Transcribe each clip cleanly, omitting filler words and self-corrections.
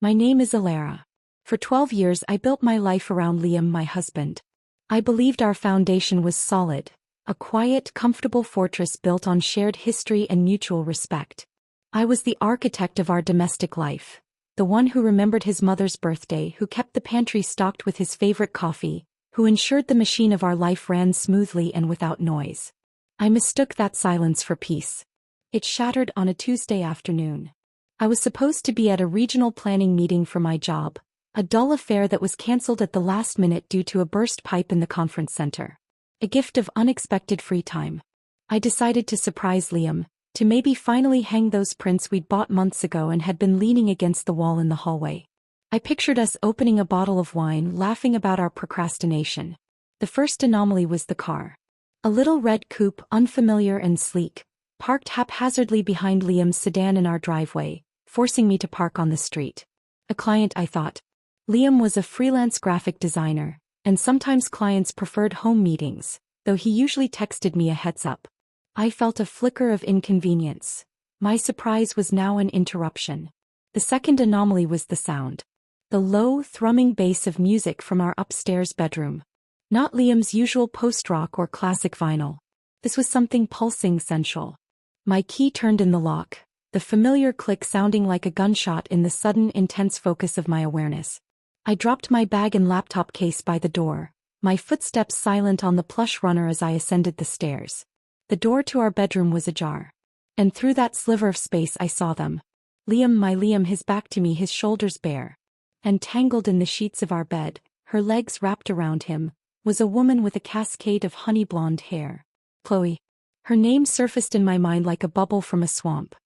My name is Alara. For 12 years I built my life around Liam, my husband. I believed our foundation was solid, a quiet, comfortable fortress built on shared history and mutual respect. I was the architect of our domestic life, the one who remembered his mother's birthday, who kept the pantry stocked with his favorite coffee, who ensured the machine of our life ran smoothly and without noise. I mistook that silence for peace. It shattered on a Tuesday afternoon. I was supposed to be at a regional planning meeting for my job, a dull affair that was cancelled at the last minute due to a burst pipe in the conference center. A gift of unexpected free time. I decided to surprise Liam, to maybe finally hang those prints we'd bought months ago and had been leaning against the wall in the hallway. I pictured us opening a bottle of wine, laughing about our procrastination. The first anomaly was the car. A little red coupe, unfamiliar and sleek, parked haphazardly behind Liam's sedan in our driveway, forcing me to park on the street. A client, I thought. Liam was a freelance graphic designer, and sometimes clients preferred home meetings, though he usually texted me a heads-up. I felt a flicker of inconvenience. My surprise was now an interruption. The second anomaly was the sound. The low, thrumming bass of music from our upstairs bedroom. Not Liam's usual post-rock or classic vinyl. This was something pulsing, sensual. My key turned in the lock, the familiar click sounding like a gunshot in the sudden, intense focus of my awareness. I dropped my bag and laptop case by the door, my footsteps silent on the plush runner as I ascended the stairs. The door to our bedroom was ajar. And through that sliver of space I saw them. Liam, my Liam, his back to me, his shoulders bare. And tangled in the sheets of our bed, her legs wrapped around him, was a woman with a cascade of honey blonde hair. Chloe. Her name surfaced in my mind like a bubble from a swamp.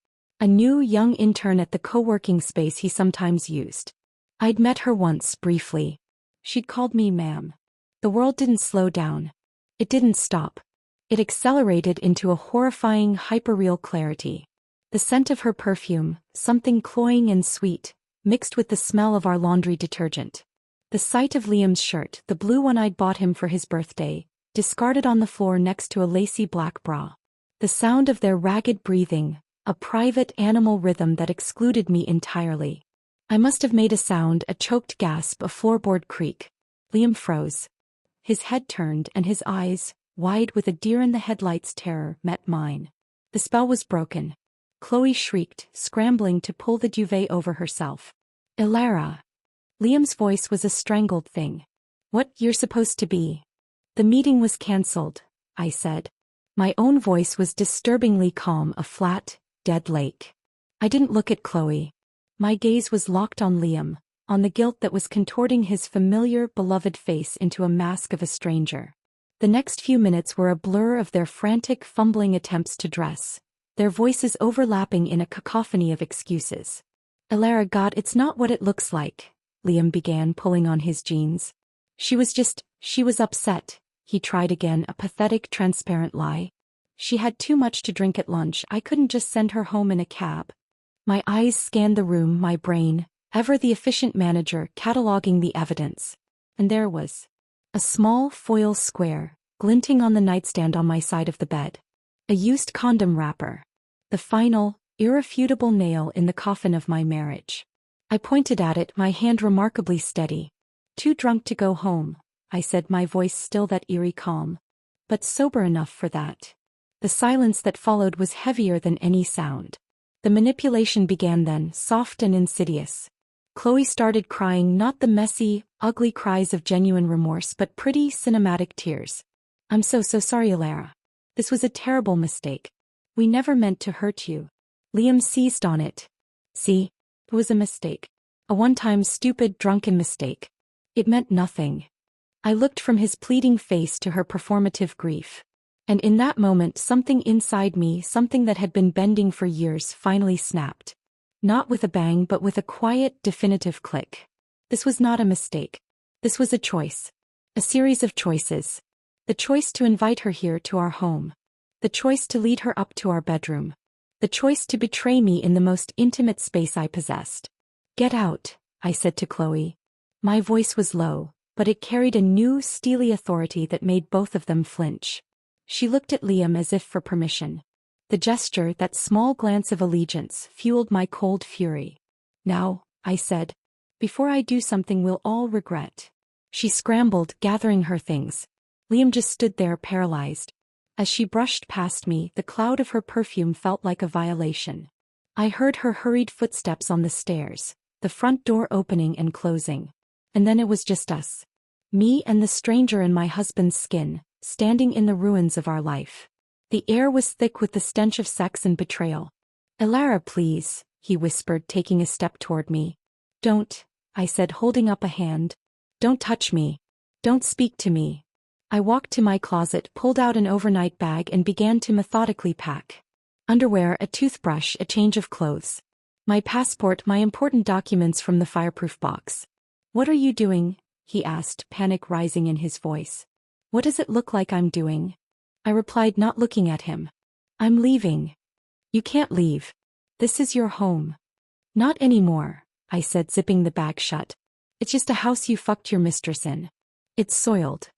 A new young intern at the co-working space he sometimes used. I'd met her once, briefly. She'd called me ma'am. The world didn't slow down. It didn't stop. It accelerated into a horrifying, hyperreal clarity. The scent of her perfume, something cloying and sweet, mixed with the smell of our laundry detergent. The sight of Liam's shirt, the blue one I'd bought him for his birthday, discarded on the floor next to a lacy black bra. The sound of their ragged breathing, a private animal rhythm that excluded me entirely. I must have made a sound, a choked gasp, a floorboard creak. Liam froze. His head turned and his eyes, wide with a deer-in-the-headlights terror, met mine. The spell was broken. Chloe shrieked, scrambling to pull the duvet over herself. Alara. Liam's voice was a strangled thing. What, you're supposed to be? The meeting was cancelled, I said. My own voice was disturbingly calm, a flat, dead lake. I didn't look at Chloe. My gaze was locked on Liam, on the guilt that was contorting his familiar, beloved face into a mask of a stranger. The next few minutes were a blur of their frantic, fumbling attempts to dress, their voices overlapping in a cacophony of excuses. Alara, God, it's not what it looks like, Liam began, pulling on his jeans. She was upset, he tried again, a pathetic, transparent lie. She had too much to drink at lunch, I couldn't just send her home in a cab. My eyes scanned the room, my brain, ever the efficient manager, cataloging the evidence. And there was a small foil square, glinting on the nightstand on my side of the bed. A used condom wrapper. The final, irrefutable nail in the coffin of my marriage. I pointed at it, my hand remarkably steady. Too drunk to go home, I said, my voice still that eerie calm. But sober enough for that. The silence that followed was heavier than any sound. The manipulation began then, soft and insidious. Chloe started crying, not the messy, ugly cries of genuine remorse but pretty, cinematic tears. I'm so sorry, Alara. This was a terrible mistake. We never meant to hurt you. Liam seized on it. See? It was a mistake. A one-time stupid, drunken mistake. It meant nothing. I looked from his pleading face to her performative grief. And in that moment something inside me, something that had been bending for years, finally snapped. Not with a bang but with a quiet, definitive click. This was not a mistake. This was a choice. A series of choices. The choice to invite her here to our home. The choice to lead her up to our bedroom. The choice to betray me in the most intimate space I possessed. Get out, I said to Chloe. My voice was low, but it carried a new, steely authority that made both of them flinch. She looked at Liam as if for permission. The gesture, that small glance of allegiance, fueled my cold fury. Now, I said, Before I do something we'll all regret. She scrambled, gathering her things. Liam just stood there paralyzed. As she brushed past me, the cloud of her perfume felt like a violation. I heard her hurried footsteps on the stairs, the front door opening and closing. And then it was just us. Me and the stranger in my husband's skin, standing in the ruins of our life. The air was thick with the stench of sex and betrayal. "Elara, please," he whispered, taking a step toward me. "Don't," I said, holding up a hand. "Don't touch me. Don't speak to me." I walked to my closet, pulled out an overnight bag and began to methodically pack. Underwear, a toothbrush, a change of clothes. My passport, my important documents from the fireproof box. "What are you doing?" he asked, panic rising in his voice. "What does it look like I'm doing?" I replied, not looking at him. "I'm leaving." "You can't leave. This is your home." "Not anymore," I said, zipping the bag shut. "It's just a house you fucked your mistress in. It's soiled."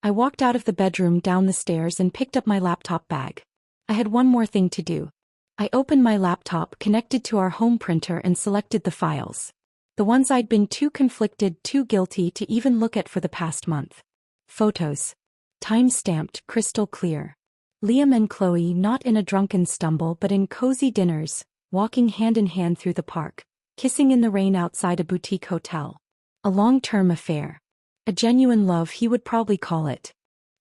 I walked out of the bedroom, down the stairs, and picked up my laptop bag. I had one more thing to do. I opened my laptop, connected to our home printer, and selected the files. The ones I'd been too conflicted, too guilty to even look at for the past month. Photos. Time-stamped, crystal clear. Liam and Chloe, not in a drunken stumble but in cozy dinners, walking hand in hand through the park, kissing in the rain outside a boutique hotel. A long-term affair. A genuine love, he would probably call it.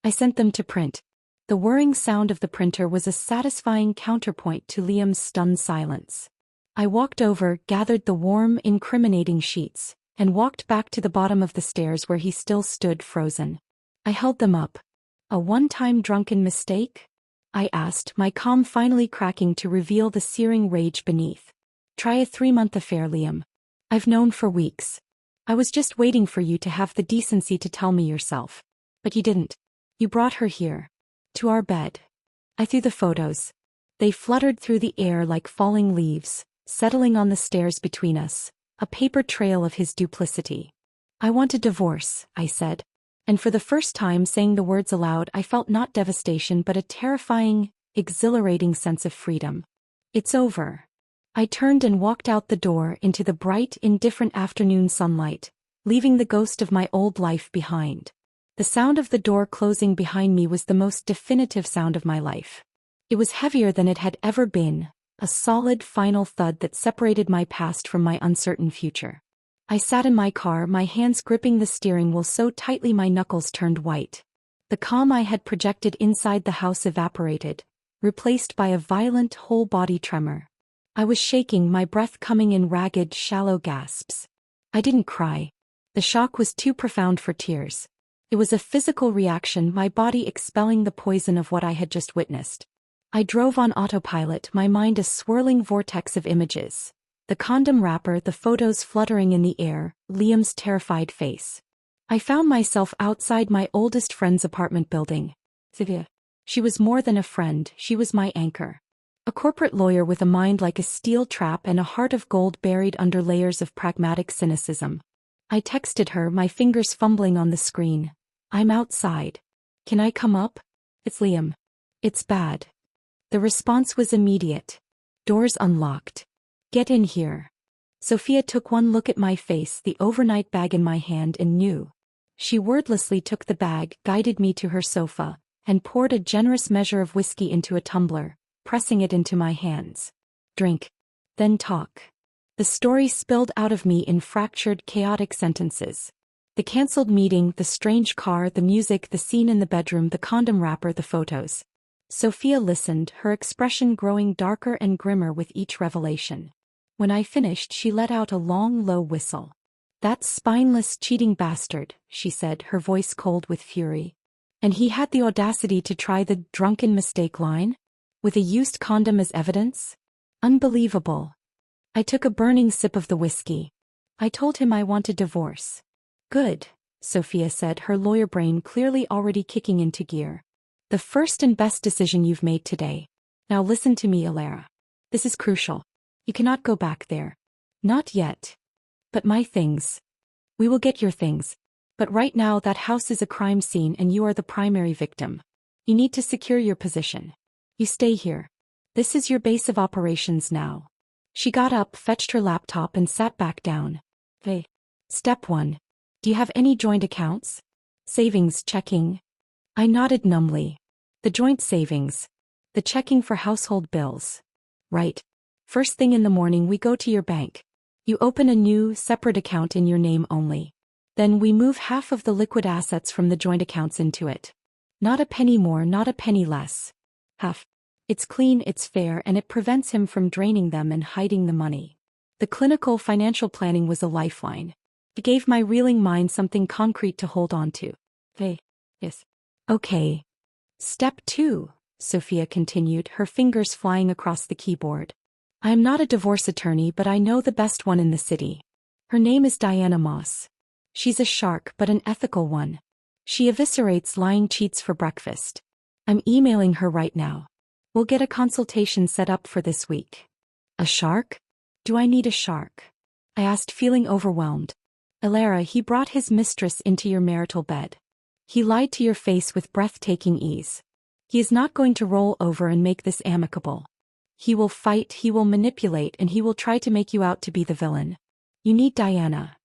I sent them to print. The whirring sound of the printer was a satisfying counterpoint to Liam's stunned silence. I walked over, gathered the warm, incriminating sheets, and walked back to the bottom of the stairs where he still stood frozen. I held them up. "A one-time drunken mistake?" I asked, my calm finally cracking to reveal the searing rage beneath. "Try a 3-month affair, Liam. I've known for weeks. I was just waiting for you to have the decency to tell me yourself. But you didn't. You brought her here. To our bed." I threw the photos. They fluttered through the air like falling leaves, settling on the stairs between us, a paper trail of his duplicity. "I want a divorce," I said. And for the first time saying the words aloud, I felt not devastation but a terrifying, exhilarating sense of freedom. "It's over." I turned and walked out the door into the bright, indifferent afternoon sunlight, leaving the ghost of my old life behind. The sound of the door closing behind me was the most definitive sound of my life. It was heavier than it had ever been, a solid, final thud that separated my past from my uncertain future. I sat in my car, my hands gripping the steering wheel so tightly my knuckles turned white. The calm I had projected inside the house evaporated, replaced by a violent whole-body tremor. I was shaking, my breath coming in ragged, shallow gasps. I didn't cry. The shock was too profound for tears. It was a physical reaction, my body expelling the poison of what I had just witnessed. I drove on autopilot, my mind a swirling vortex of images. The condom wrapper, the photos fluttering in the air, Liam's terrified face. I found myself outside my oldest friend's apartment building. Sylvia. She was more than a friend, she was my anchor. A corporate lawyer with a mind like a steel trap and a heart of gold buried under layers of pragmatic cynicism. I texted her, my fingers fumbling on the screen. "I'm outside. Can I come up? It's Liam. It's bad." The response was immediate. "Doors unlocked. Get in here." Sophia took one look at my face, the overnight bag in my hand, and knew. She wordlessly took the bag, guided me to her sofa, and poured a generous measure of whiskey into a tumbler, pressing it into my hands. "Drink. Then talk." The story spilled out of me in fractured, chaotic sentences. The cancelled meeting, the strange car, the music, the scene in the bedroom, the condom wrapper, the photos. Sophia listened, her expression growing darker and grimmer with each revelation. When I finished, she let out a long, low whistle. "That spineless, cheating bastard," she said, her voice cold with fury. "And he had the audacity to try the drunken mistake line? With a used condom as evidence? Unbelievable." I took a burning sip of the whiskey. "I told him I want a divorce." "Good," Sophia said, her lawyer brain clearly already kicking into gear. "The first and best decision you've made today. Now listen to me, Elara. This is crucial. You cannot go back there. Not yet. But my things. We will get your things. But right now that house is a crime scene and you are the primary victim. You need to secure your position. You stay here. This is your base of operations now." She got up, fetched her laptop and sat back down. "Hey." Step 1. Do you have any joint accounts? Savings checking. I nodded numbly. The joint savings. The checking for household bills. Right. First thing in the morning we go to your bank. You open a new, separate account in your name only. Then we move half of the liquid assets from the joint accounts into it. Not a penny more, not a penny less. Half. It's clean, it's fair, and it prevents him from draining them and hiding the money. The clinical financial planning was a lifeline. It gave my reeling mind something concrete to hold on to. Hey. Yes. Okay. Step 2, Sophia continued, her fingers flying across the keyboard. I am not a divorce attorney, but I know the best one in the city. Her name is Diana Moss. She's a shark, but an ethical one. She eviscerates lying cheats for breakfast. I'm emailing her right now. We'll get a consultation set up for this week. A shark? Do I need a shark? I asked, feeling overwhelmed. Elara, he brought his mistress into your marital bed. He lied to your face with breathtaking ease. He is not going to roll over and make this amicable. He will fight, he will manipulate, and he will try to make you out to be the villain. You need Diana.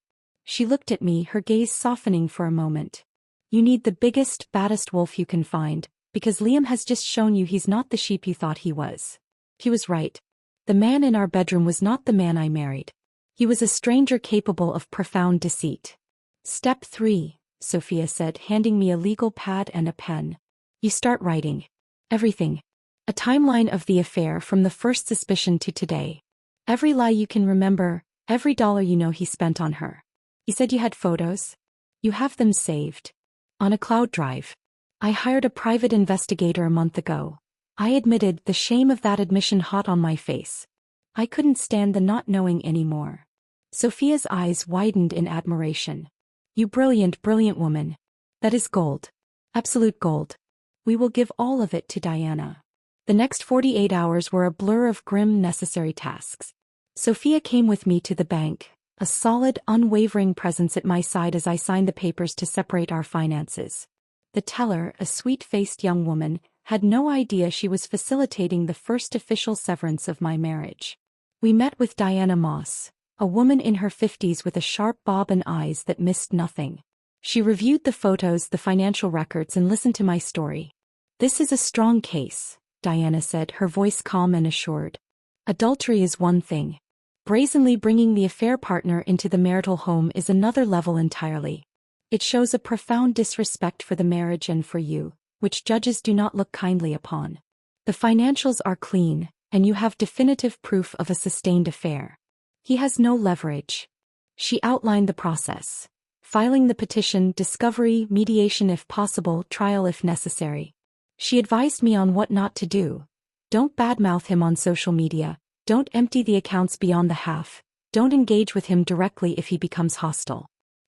She looked at me, her gaze softening for a moment. You need the biggest, baddest wolf you can find, because Liam has just shown you he's not the sheep you thought he was. He was right. The man in our bedroom was not the man I married. He was a stranger capable of profound deceit. Step 3, Sophia said, handing me a legal pad and a pen. You start writing. Everything. A timeline of the affair from the first suspicion to today. Every lie you can remember, every dollar you know he spent on her. You said you had photos? You have them saved. On a cloud drive. I hired a private investigator a month ago. I admitted, the shame of that admission hot on my face. I couldn't stand the not knowing anymore. Sophia's eyes widened in admiration. You brilliant, brilliant woman. That is gold. Absolute gold. We will give all of it to Diana. The next 48 hours were a blur of grim, necessary tasks. Sophia came with me to the bank, a solid, unwavering presence at my side as I signed the papers to separate our finances. The teller, a sweet-faced young woman, had no idea she was facilitating the first official severance of my marriage. We met with Diana Moss, a woman in her 50s with a sharp bob and eyes that missed nothing. She reviewed the photos, the financial records, and listened to my story. This is a strong case, Diana said, her voice calm and assured. Adultery is one thing. Brazenly bringing the affair partner into the marital home is another level entirely. It shows a profound disrespect for the marriage and for you, which judges do not look kindly upon. The financials are clean, and you have definitive proof of a sustained affair. He has no leverage. She outlined the process. Filing the petition, discovery, mediation if possible, trial if necessary. She advised me on what not to do. Don't badmouth him on social media. Don't empty the accounts beyond the half. Don't engage with him directly if he becomes hostile.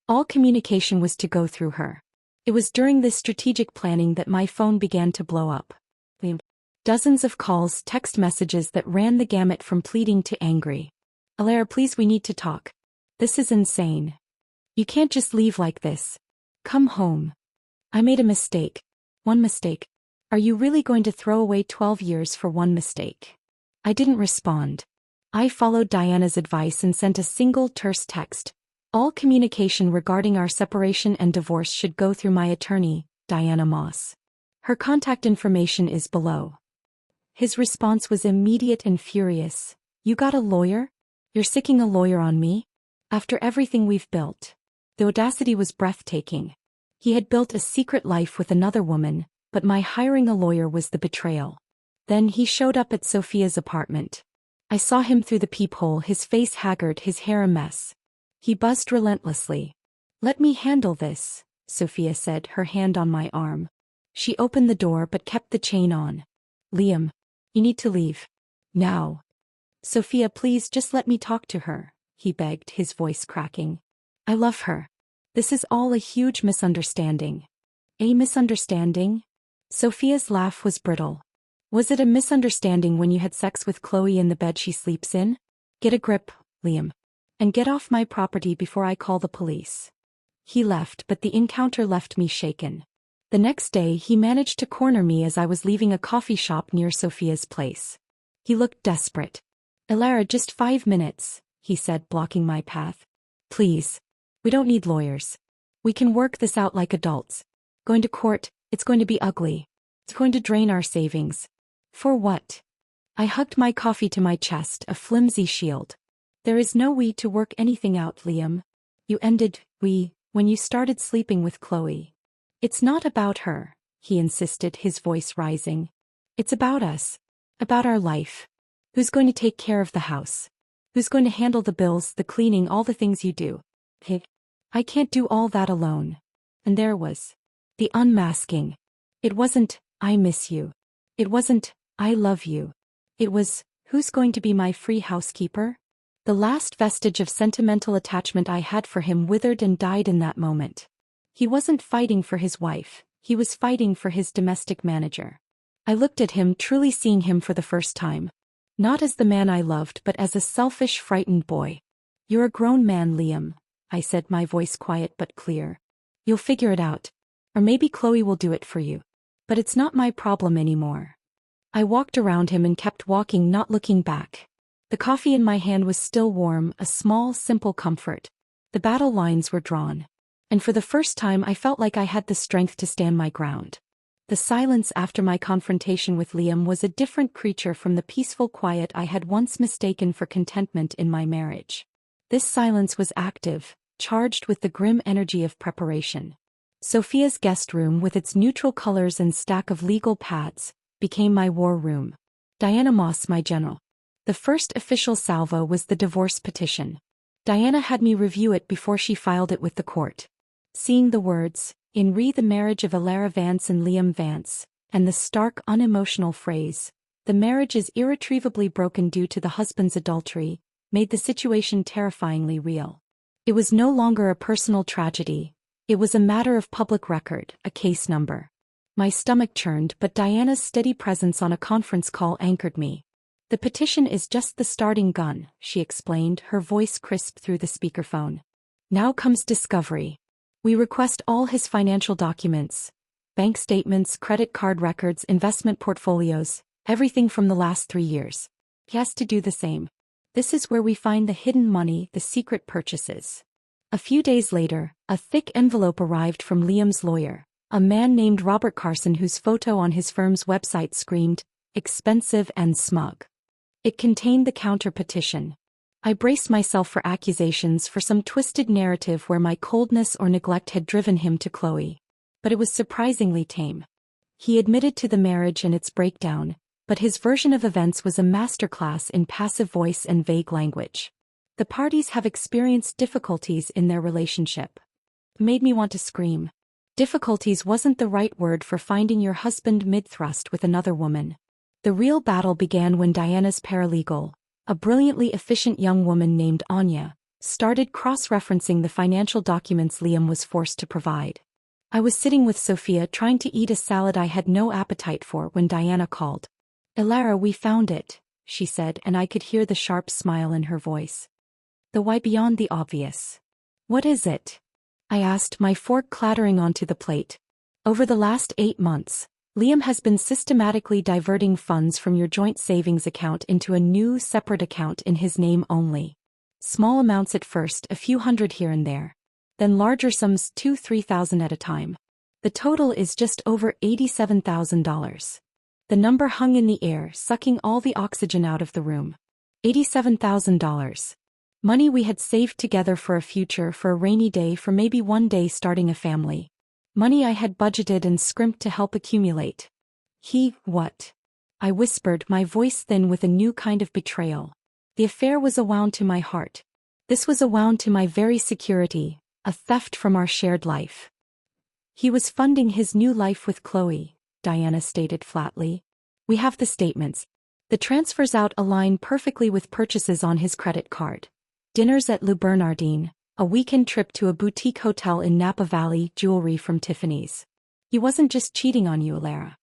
All communication was to go through her. It was during this strategic planning that my phone began to blow up. Dozens of calls, text messages that ran the gamut from pleading to angry. Elara, please, we need to talk. This is insane. You can't just leave like this. Come home. I made a mistake. One mistake. Are you really going to throw away 12 years for one mistake? I didn't respond. I followed Diana's advice and sent a single terse text. All communication regarding our separation and divorce should go through my attorney, Diana Moss. Her contact information is below. His response was immediate and furious. You got a lawyer? You're sicking a lawyer on me? After everything we've built. The audacity was breathtaking. He had built a secret life with another woman, but my hiring a lawyer was the betrayal. Then he showed up at Sophia's apartment. I saw him through the peephole, his face haggard, his hair a mess. He buzzed relentlessly. Let me handle this, Sophia said, her hand on my arm. She opened the door but kept the chain on. Liam, you need to leave. Now. Sophia, please just let me talk to her, he begged, his voice cracking. I love her. This is all a huge misunderstanding. A misunderstanding? Sophia's laugh was brittle. Was it a misunderstanding when you had sex with Chloe in the bed she sleeps in? Get a grip, Liam. And get off my property before I call the police. He left, but the encounter left me shaken. The next day he managed to corner me as I was leaving a coffee shop near Sophia's place. He looked desperate. Elara, just 5 minutes, he said, blocking my path. Please. We don't need lawyers. We can work this out like adults. Going to court, it's going to be ugly. It's going to drain our savings. For what? I hugged my coffee to my chest, a flimsy shield. There is no we to work anything out, Liam. You ended we when you started sleeping with Chloe. It's not about her, he insisted, his voice rising. It's about us. About our life. Who's going to take care of the house? Who's going to handle the bills, the cleaning, all the things you do? Hey, I can't do all that alone. And there was the unmasking. It wasn't, I miss you. It wasn't, I love you. It was, who's going to be my free housekeeper? The last vestige of sentimental attachment I had for him withered and died in that moment. He wasn't fighting for his wife, he was fighting for his domestic manager. I looked at him, truly seeing him for the first time. Not as the man I loved, but as a selfish, frightened boy. You're a grown man, Liam, I said, my voice quiet but clear. You'll figure it out. Or maybe Chloe will do it for you. But it's not my problem anymore. I walked around him and kept walking, not looking back. The coffee in my hand was still warm, a small, simple comfort. The battle lines were drawn. And for the first time I felt like I had the strength to stand my ground. The silence after my confrontation with Liam was a different creature from the peaceful quiet I had once mistaken for contentment in my marriage. This silence was active, charged with the grim energy of preparation. Sophia's guest room, with its neutral colors and stack of legal pads, became my war room. Diana Moss, my general. The first official salvo was the divorce petition. Diana had me review it before she filed it with the court. Seeing the words, "In re the marriage of Alara Vance and Liam Vance," and the stark, unemotional phrase, "The marriage is irretrievably broken due to the husband's adultery," made the situation terrifyingly real. It was no longer a personal tragedy. It was a matter of public record, a case number. My stomach churned, but Diana's steady presence on a conference call anchored me. "The petition is just the starting gun," she explained, her voice crisp through the speakerphone. "Now comes discovery. We request all his financial documents, bank statements, credit card records, investment portfolios, everything from the last 3 years. He has to do the same. This is where we find the hidden money, the secret purchases." A few days later, a thick envelope arrived from Liam's lawyer, a man named Robert Carson, whose photo on his firm's website screamed, "expensive and smug." It contained the counter-petition. I braced myself for accusations, for some twisted narrative where my coldness or neglect had driven him to Chloe. But it was surprisingly tame. He admitted to the marriage and its breakdown, but his version of events was a masterclass in passive voice and vague language. "The parties have experienced difficulties in their relationship." It made me want to scream. Difficulties wasn't the right word for finding your husband mid-thrust with another woman. The real battle began when Diana's paralegal, a brilliantly efficient young woman named Anya, started cross-referencing the financial documents Liam was forced to provide. I was sitting with Sophia trying to eat a salad I had no appetite for when Diana called. "Alara, we found it," she said, and I could hear the sharp smile in her voice. "The why beyond the obvious." "What is it?" I asked, my fork clattering onto the plate. "Over the last 8 months, Liam has been systematically diverting funds from your joint savings account into a new, separate account in his name only. Small amounts at first, a few hundred here and there. Then larger sums, 2,000–3,000 at a time. The total is just over $87,000. The number hung in the air, sucking all the oxygen out of the room. $87,000. Money we had saved together for a future, for a rainy day, for maybe one day starting a family. Money I had budgeted and scrimped to help accumulate. What? I whispered, my voice thin with a new kind of betrayal. The affair was a wound to my heart. This was a wound to my very security, a theft from our shared life. He was funding his new life with Chloe, Diana stated flatly. We have the statements. The transfers out align perfectly with purchases on his credit card. Dinners at Le Bernardin, a weekend trip to a boutique hotel in Napa Valley, jewelry from Tiffany's. He wasn't just cheating on you, Alara.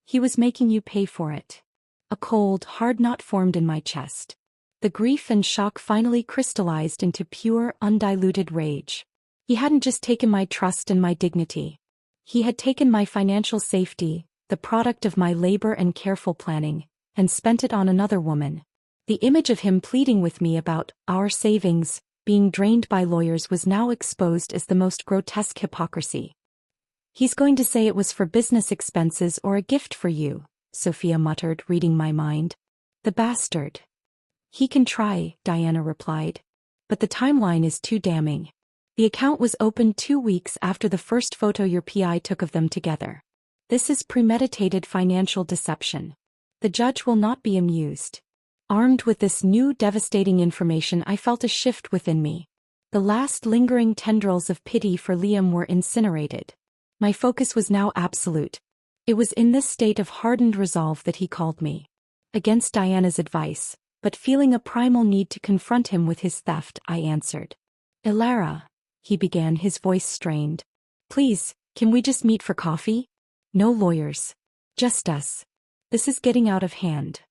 He was making you pay for it. A cold, hard knot formed in my chest. The grief and shock finally crystallized into pure, undiluted rage. He hadn't just taken my trust and my dignity. He had taken my financial safety, the product of my labor and careful planning, and spent it on another woman. The image of him pleading with me about our savings, being drained by lawyers was now exposed as the most grotesque hypocrisy. "He's going to say it was for business expenses or a gift for you," Sophia muttered, reading my mind. "The bastard." "He can try," Diana replied. "But the timeline is too damning. The account was opened 2 weeks after the first photo your PI took of them together. This is premeditated financial deception. The judge will not be amused." Armed with this new devastating information, I felt a shift within me. The last lingering tendrils of pity for Liam were incinerated. My focus was now absolute. It was in this state of hardened resolve that he called me. Against Diana's advice, but feeling a primal need to confront him with his theft, I answered. "Elara," he began, his voice strained. "Please, can we just meet for coffee? No lawyers. Just us. This is getting out of hand."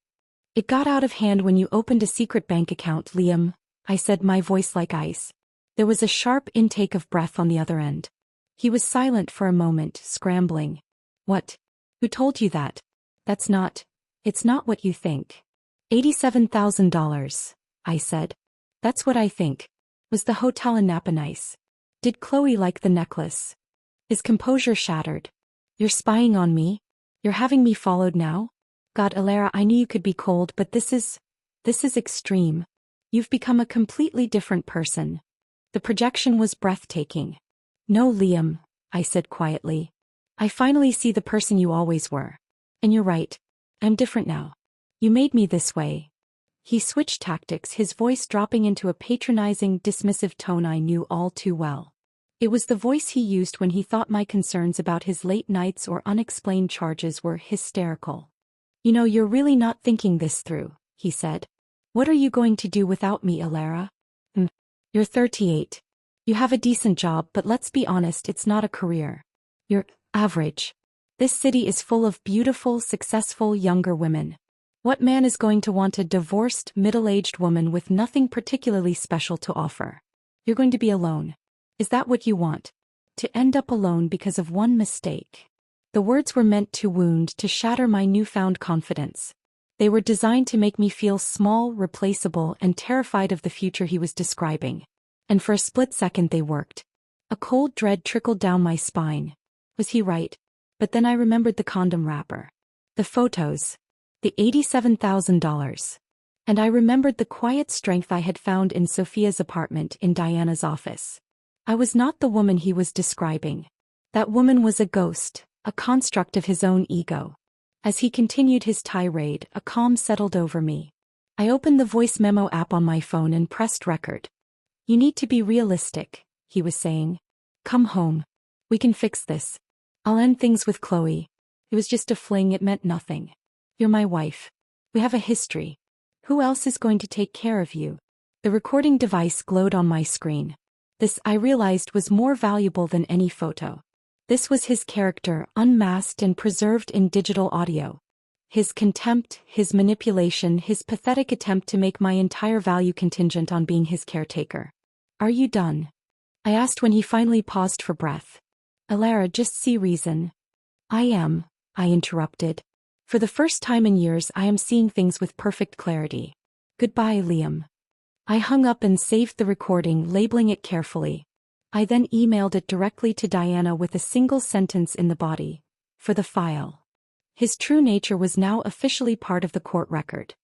"It got out of hand when you opened a secret bank account, Liam," I said, my voice like ice. There was a sharp intake of breath on the other end. He was silent for a moment, scrambling. "What? Who told you that?" It's not what you think." $87,000, I said. "That's what I think. Was the hotel in Napa nice? Did Chloe like the necklace?" His composure shattered. "You're spying on me? You're having me followed now? God, Elara, I knew you could be cold, but this is extreme. You've become a completely different person." The projection was breathtaking. "No, Liam," I said quietly. "I finally see the person you always were. And you're right. I'm different now. You made me this way." He switched tactics, his voice dropping into a patronizing, dismissive tone I knew all too well. It was the voice he used when he thought my concerns about his late nights or unexplained charges were hysterical. "You know, you're really not thinking this through," he said. "What are you going to do without me, Elara? You're 38. You have a decent job, but let's be honest, it's not a career. You're average. This city is full of beautiful, successful younger women. What man is going to want a divorced, middle-aged woman with nothing particularly special to offer? You're going to be alone. Is that what you want? To end up alone because of one mistake?" The words were meant to wound, to shatter my newfound confidence. They were designed to make me feel small, replaceable, and terrified of the future he was describing. And for a split second they worked. A cold dread trickled down my spine. Was he right? But then I remembered the condom wrapper. The photos. The $87,000. And I remembered the quiet strength I had found in Sophia's apartment, in Diana's office. I was not the woman he was describing. That woman was a ghost, a construct of his own ego. As he continued his tirade, a calm settled over me. I opened the voice memo app on my phone and pressed record. "You need to be realistic," he was saying. "Come home. We can fix this. I'll end things with Chloe. It was just a fling, it meant nothing. You're my wife. We have a history. Who else is going to take care of you?" The recording device glowed on my screen. This, I realized, was more valuable than any photo. This was his character, unmasked and preserved in digital audio. His contempt, his manipulation, his pathetic attempt to make my entire value contingent on being his caretaker. "Are you done?" I asked when he finally paused for breath. "Elara, just see reason." "I am," I interrupted. "For the first time in years I am seeing things with perfect clarity. Goodbye, Liam." I hung up and saved the recording, labeling it carefully. I then emailed it directly to Diana with a single sentence in the body. "For the file." His true nature was now officially part of the court record.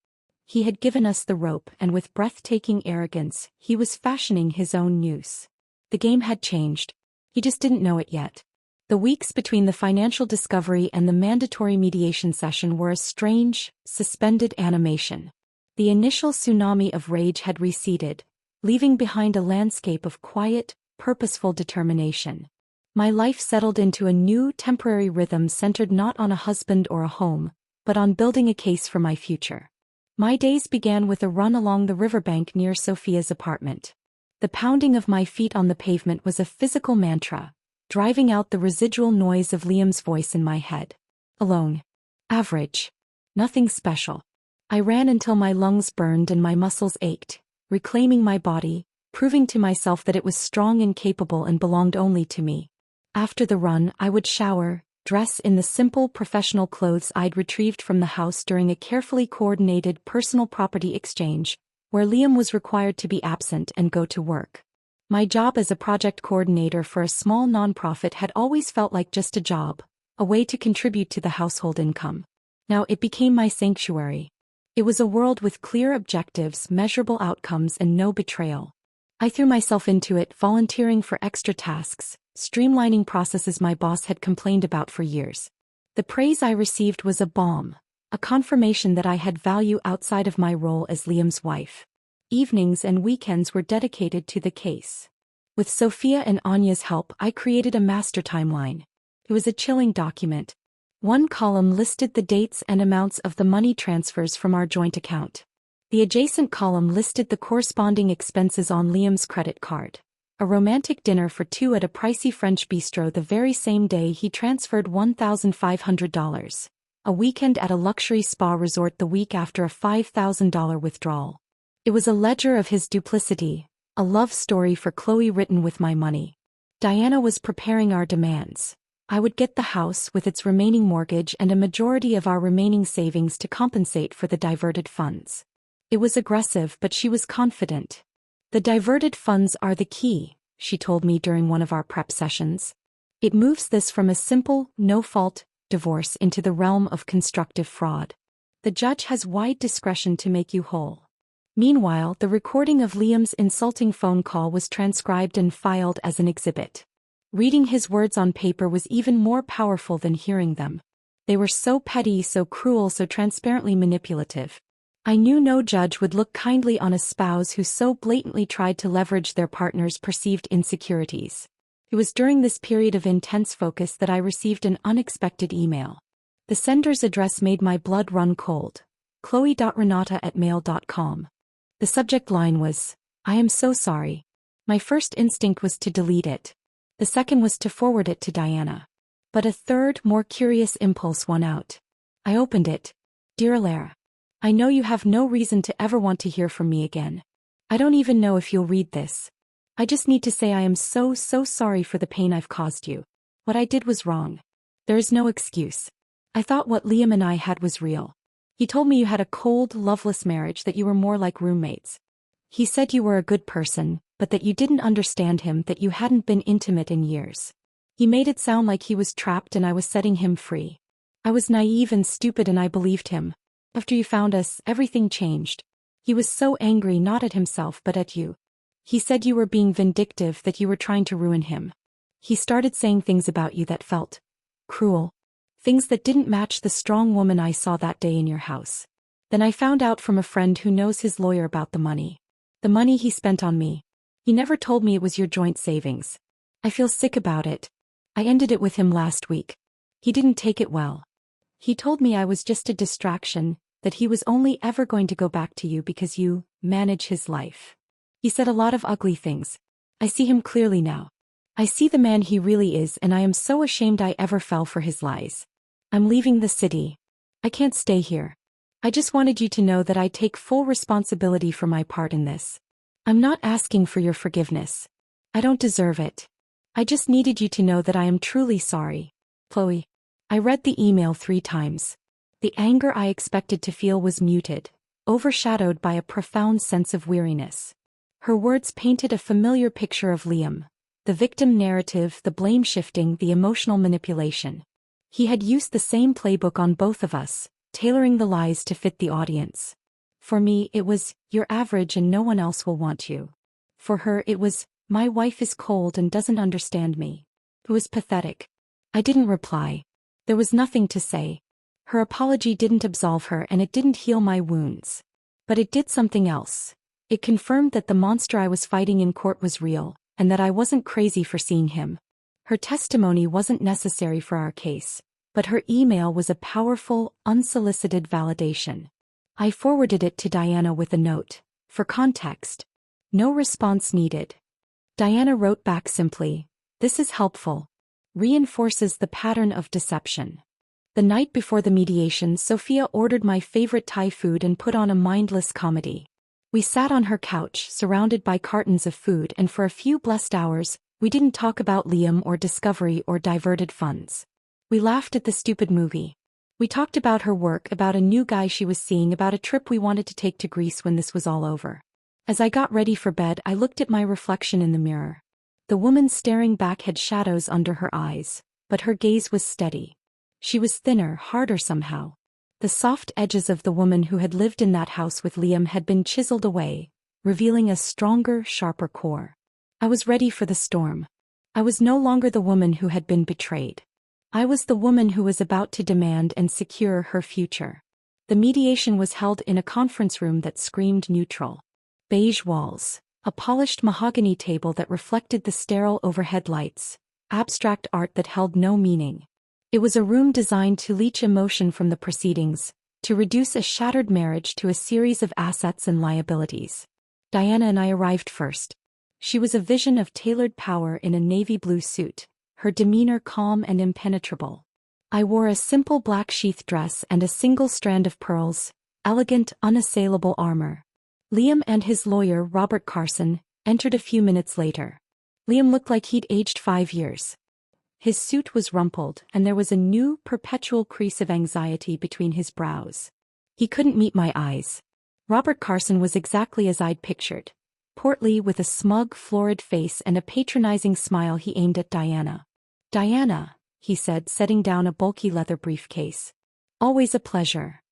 He had given us the rope, and with breathtaking arrogance, he was fashioning his own noose. The game had changed. He just didn't know it yet. The weeks between the financial discovery and the mandatory mediation session were a strange, suspended animation. The initial tsunami of rage had receded, leaving behind a landscape of quiet, purposeful determination. My life settled into a new, temporary rhythm centered not on a husband or a home, but on building a case for my future. My days began with a run along the riverbank near Sophia's apartment. The pounding of my feet on the pavement was a physical mantra, driving out the residual noise of Liam's voice in my head. Alone. Average. Nothing special. I ran until my lungs burned and my muscles ached, reclaiming my body, proving to myself that it was strong and capable and belonged only to me. After the run, I would shower, dress in the simple professional clothes I'd retrieved from the house during a carefully coordinated personal property exchange, where Liam was required to be absent and go to work. My job as a project coordinator for a small nonprofit had always felt like just a job, a way to contribute to the household income. Now it became my sanctuary. It was a world with clear objectives, measurable outcomes, and no betrayal. I threw myself into it, volunteering for extra tasks, streamlining processes my boss had complained about for years. The praise I received was a balm, a confirmation that I had value outside of my role as Liam's wife. Evenings and weekends were dedicated to the case. With Sophia and Anya's help, I created a master timeline. It was a chilling document. One column listed the dates and amounts of the money transfers from our joint account. The adjacent column listed the corresponding expenses on Liam's credit card. A romantic dinner for two at a pricey French bistro the very same day he transferred $1,500. A weekend at a luxury spa resort the week after a $5,000 withdrawal. It was a ledger of his duplicity, a love story for Chloe written with my money. Diana was preparing our demands. I would get the house with its remaining mortgage and a majority of our remaining savings to compensate for the diverted funds. It was aggressive, but she was confident. The diverted funds are the key, she told me during one of our prep sessions. It moves this from a simple, no-fault divorce into the realm of constructive fraud. The judge has wide discretion to make you whole. Meanwhile, the recording of Liam's insulting phone call was transcribed and filed as an exhibit. Reading his words on paper was even more powerful than hearing them. They were so petty, so cruel, so transparently manipulative. I knew no judge would look kindly on a spouse who so blatantly tried to leverage their partner's perceived insecurities. It was during this period of intense focus that I received an unexpected email. The sender's address made my blood run cold. chloe.renata@mail.com. The subject line was, "I am so sorry." My first instinct was to delete it. The second was to forward it to Diana. But a third, more curious impulse won out. I opened it. "Dear Alara, I know you have no reason to ever want to hear from me again. I don't even know if you'll read this. I just need to say I am so sorry for the pain I've caused you. What I did was wrong. There is no excuse. I thought what Liam and I had was real. He told me you had a cold, loveless marriage, that you were more like roommates. He said you were a good person, but that you didn't understand him, that you hadn't been intimate in years. He made it sound like he was trapped and I was setting him free. I was naive and stupid and I believed him. After you found us, everything changed. He was so angry, not at himself but at you. He said you were being vindictive, that you were trying to ruin him. He started saying things about you that felt cruel. Things that didn't match the strong woman I saw that day in your house. Then I found out from a friend who knows his lawyer about the money. The money he spent on me. He never told me it was your joint savings. I feel sick about it. I ended it with him last week. He didn't take it well. He told me I was just a distraction, that he was only ever going to go back to you because you manage his life. He said a lot of ugly things. I see him clearly now. I see the man he really is, and I am so ashamed I ever fell for his lies. I'm leaving the city. I can't stay here. I just wanted you to know that I take full responsibility for my part in this. I'm not asking for your forgiveness. I don't deserve it. I just needed you to know that I am truly sorry. Chloe. I read the email 3 times. The anger I expected to feel was muted, overshadowed by a profound sense of weariness. Her words painted a familiar picture of Liam. The victim narrative, the blame shifting, the emotional manipulation. He had used the same playbook on both of us, tailoring the lies to fit the audience. For me, it was, "You're average and no one else will want you." For her, it was, "My wife is cold and doesn't understand me." It was pathetic. I didn't reply. There was nothing to say. Her apology didn't absolve her and it didn't heal my wounds. But it did something else. It confirmed that the monster I was fighting in court was real, and that I wasn't crazy for seeing him. Her testimony wasn't necessary for our case, but her email was a powerful, unsolicited validation. I forwarded it to Diana with a note. For context. No response needed. Diana wrote back simply, "This is helpful. Reinforces the pattern of deception." The night before the mediation, Sophia ordered my favorite Thai food and put on a mindless comedy. We sat on her couch, surrounded by cartons of food, and for a few blessed hours, we didn't talk about Liam or discovery or diverted funds. We laughed at the stupid movie. We talked about her work, about a new guy she was seeing, about a trip we wanted to take to Greece when this was all over. As I got ready for bed, I looked at my reflection in the mirror. The woman staring back had shadows under her eyes, but her gaze was steady. She was thinner, harder somehow. The soft edges of the woman who had lived in that house with Liam had been chiseled away, revealing a stronger, sharper core. I was ready for the storm. I was no longer the woman who had been betrayed. I was the woman who was about to demand and secure her future. The mediation was held in a conference room that screamed neutral. Beige walls, a polished mahogany table that reflected the sterile overhead lights, abstract art that held no meaning. It was a room designed to leach emotion from the proceedings, to reduce a shattered marriage to a series of assets and liabilities. Diana and I arrived first. She was a vision of tailored power in a navy blue suit, her demeanor calm and impenetrable. I wore a simple black sheath dress and a single strand of pearls, elegant, unassailable armor. Liam and his lawyer, Robert Carson, entered a few minutes later. Liam looked like he'd aged 5 years. His suit was rumpled, and there was a new, perpetual crease of anxiety between his brows. He couldn't meet my eyes. Robert Carson was exactly as I'd pictured. Portly, with a smug, florid face and a patronizing smile, he aimed at Diana. "Diana," he said, setting down a bulky leather briefcase. "Always a pleasure."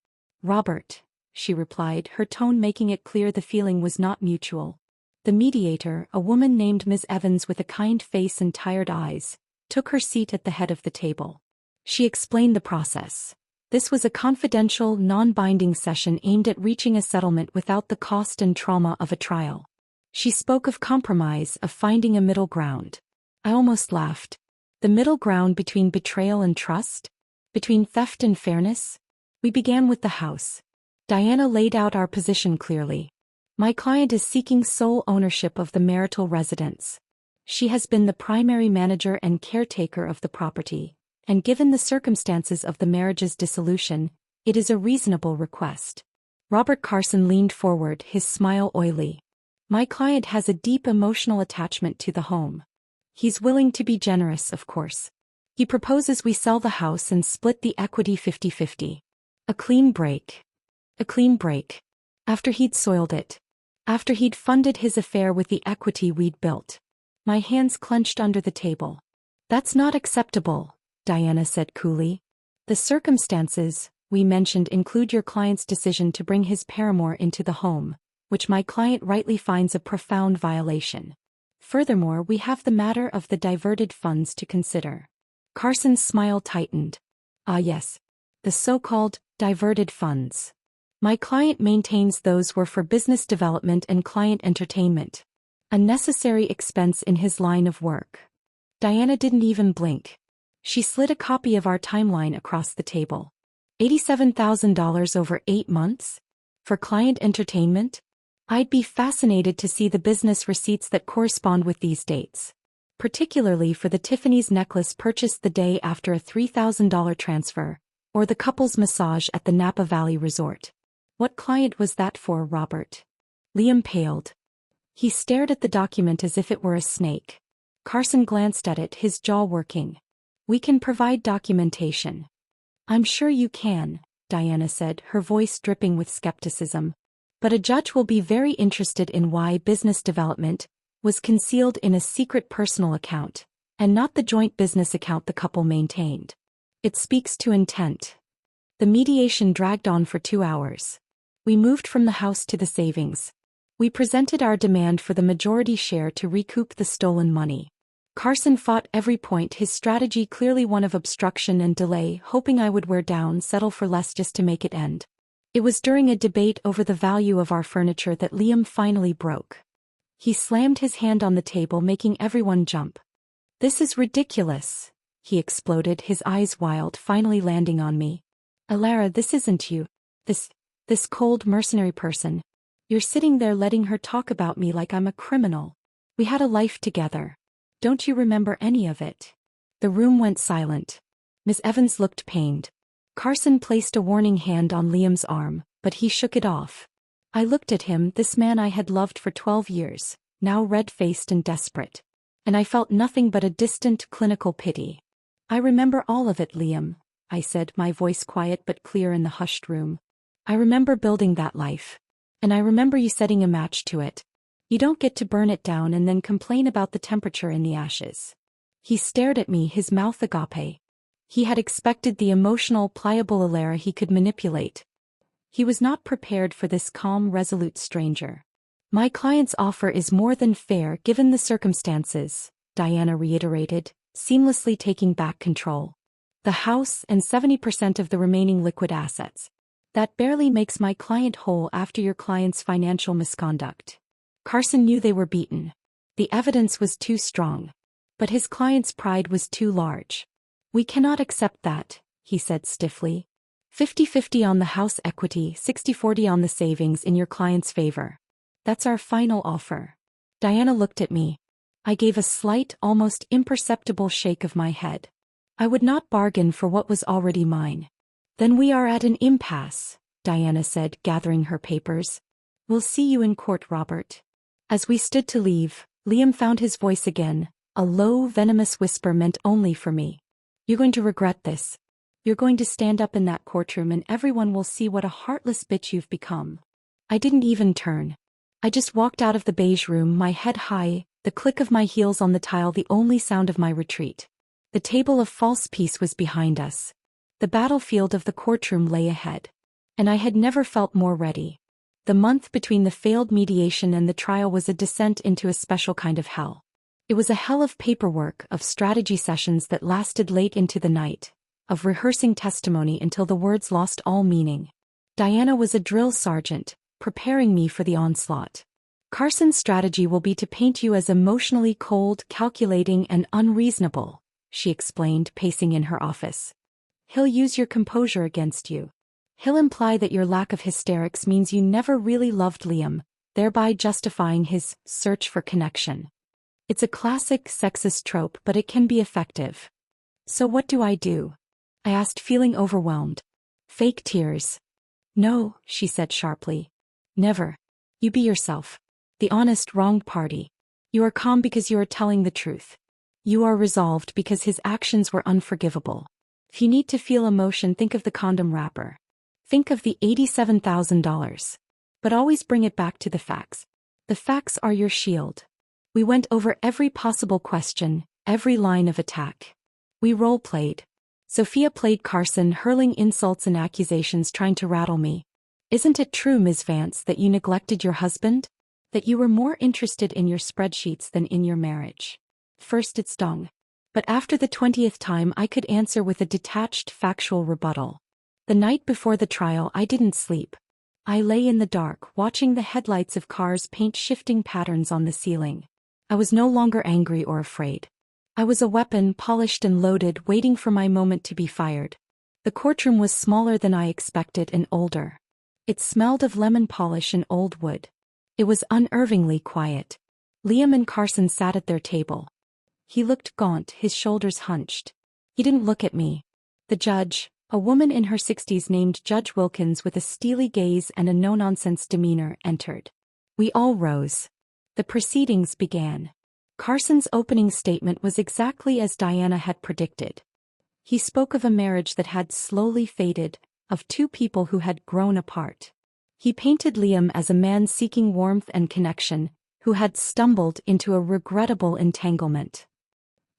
"Robert," she replied, her tone making it clear the feeling was not mutual. The mediator, a woman named Ms. Evans with a kind face and tired eyes, took her seat at the head of the table. She explained the process. This was a confidential, non-binding session aimed at reaching a settlement without the cost and trauma of a trial. She spoke of compromise, of finding a middle ground. I almost laughed. The middle ground between betrayal and trust? Between theft and fairness? We began with the house. Diana laid out our position clearly. My client is seeking sole ownership of the marital residence. She has been the primary manager and caretaker of the property, and given the circumstances of the marriage's dissolution, it is a reasonable request. Robert Carson leaned forward, his smile oily. My client has a deep emotional attachment to the home. He's willing to be generous, of course. He proposes we sell the house and split the equity 50-50. A clean break. A clean break. After he'd soiled it. After he'd funded his affair with the equity we'd built. My hands clenched under the table. "That's not acceptable," Diana said coolly. "The circumstances we mentioned include your client's decision to bring his paramour into the home, which my client rightly finds a profound violation. Furthermore, we have the matter of the diverted funds to consider." Carson's smile tightened. "Ah yes. The so-called diverted funds. My client maintains those were for business development and client entertainment. A necessary expense in his line of work." Diana didn't even blink. She slid a copy of our timeline across the table. $87,000 over 8 months? For client entertainment? I'd be fascinated to see the business receipts that correspond with these dates. Particularly for the Tiffany's necklace purchased the day after a $3,000 transfer, or the couple's massage at the Napa Valley Resort. What client was that for, Robert? Liam paled. He stared at the document as if it were a snake. Carson glanced at it, his jaw working. "We can provide documentation." "I'm sure you can," Diana said, her voice dripping with skepticism. "But a judge will be very interested in why business development was concealed in a secret personal account, and not the joint business account the couple maintained. It speaks to intent." The mediation dragged on for 2 hours. We moved from the house to the savings. We presented our demand for the majority share to recoup the stolen money. Carson fought every point, his strategy clearly one of obstruction and delay, hoping I would wear down, settle for less just to make it end. It was during a debate over the value of our furniture that Liam finally broke. He slammed his hand on the table, making everyone jump. "This is ridiculous," he exploded, his eyes wild, finally landing on me. "Alara, this isn't you. This cold, mercenary person. You're sitting there letting her talk about me like I'm a criminal. We had a life together. Don't you remember any of it?" The room went silent. Miss Evans looked pained. Carson placed a warning hand on Liam's arm, but he shook it off. I looked at him, this man I had loved for 12 years, now red-faced and desperate. And I felt nothing but a distant, clinical pity. "I remember all of it, Liam. I said, my voice quiet but clear in the hushed room. I remember building that life. And I remember you setting a match to it. You don't get to burn it down and then complain about the temperature in the ashes. He stared at me, his mouth agape. He had expected the emotional, pliable Alara he could manipulate. He was not prepared for this calm, resolute stranger. My client's offer is more than fair given the circumstances, Diana reiterated, seamlessly taking back control. The house and 70% of the remaining liquid assets. That barely makes my client whole after your client's financial misconduct. Carson knew they were beaten. The evidence was too strong. But his client's pride was too large. We cannot accept that, he said stiffly. 50-50 on the house equity, 60-40 on the savings in your client's favor. That's our final offer. Diana looked at me. I gave a slight, almost imperceptible shake of my head. I would not bargain for what was already mine. Then we are at an impasse, Diana said, gathering her papers. We'll see you in court, Robert. As we stood to leave, Liam found his voice again, a low, venomous whisper meant only for me. You're going to regret this. You're going to stand up in that courtroom and everyone will see what a heartless bitch you've become. I didn't even turn. I just walked out of the beige room, my head high, the click of my heels on the tile the only sound of my retreat. The table of false peace was behind us. The battlefield of the courtroom lay ahead. And I had never felt more ready. The month between the failed mediation and the trial was a descent into a special kind of hell. It was a hell of paperwork, of strategy sessions that lasted late into the night, of rehearsing testimony until the words lost all meaning. Diana was a drill sergeant, preparing me for the onslaught. Carson's strategy will be to paint you as emotionally cold, calculating, and unreasonable, she explained, pacing in her office. He'll use your composure against you. He'll imply that your lack of hysterics means you never really loved Liam, thereby justifying his search for connection. It's a classic sexist trope, but it can be effective. So what do I do? I asked, feeling overwhelmed. Fake tears. No, she said sharply. Never. You be yourself. The honest, wronged party. You are calm because you are telling the truth. You are resolved because his actions were unforgivable. If you need to feel emotion, think of the condom wrapper. Think of the $87,000. But always bring it back to the facts. The facts are your shield. We went over every possible question, every line of attack. We role-played. Sophia played Carson, hurling insults and accusations, trying to rattle me. Isn't it true, Ms. Vance, that you neglected your husband? That you were more interested in your spreadsheets than in your marriage? First it stung. But after the 20th time I could answer with a detached, factual rebuttal. The night before the trial I didn't sleep. I lay in the dark, watching the headlights of cars paint shifting patterns on the ceiling. I was no longer angry or afraid. I was a weapon, polished and loaded, waiting for my moment to be fired. The courtroom was smaller than I expected and older. It smelled of lemon polish and old wood. It was unnervingly quiet. Liam and Carson sat at their table. He looked gaunt, his shoulders hunched. He didn't look at me. The judge, a woman in her 60s named Judge Wilkins with a steely gaze and a no-nonsense demeanor, entered. We all rose. The proceedings began. Carson's opening statement was exactly as Diana had predicted. He spoke of a marriage that had slowly faded, of two people who had grown apart. He painted Liam as a man seeking warmth and connection, who had stumbled into a regrettable entanglement.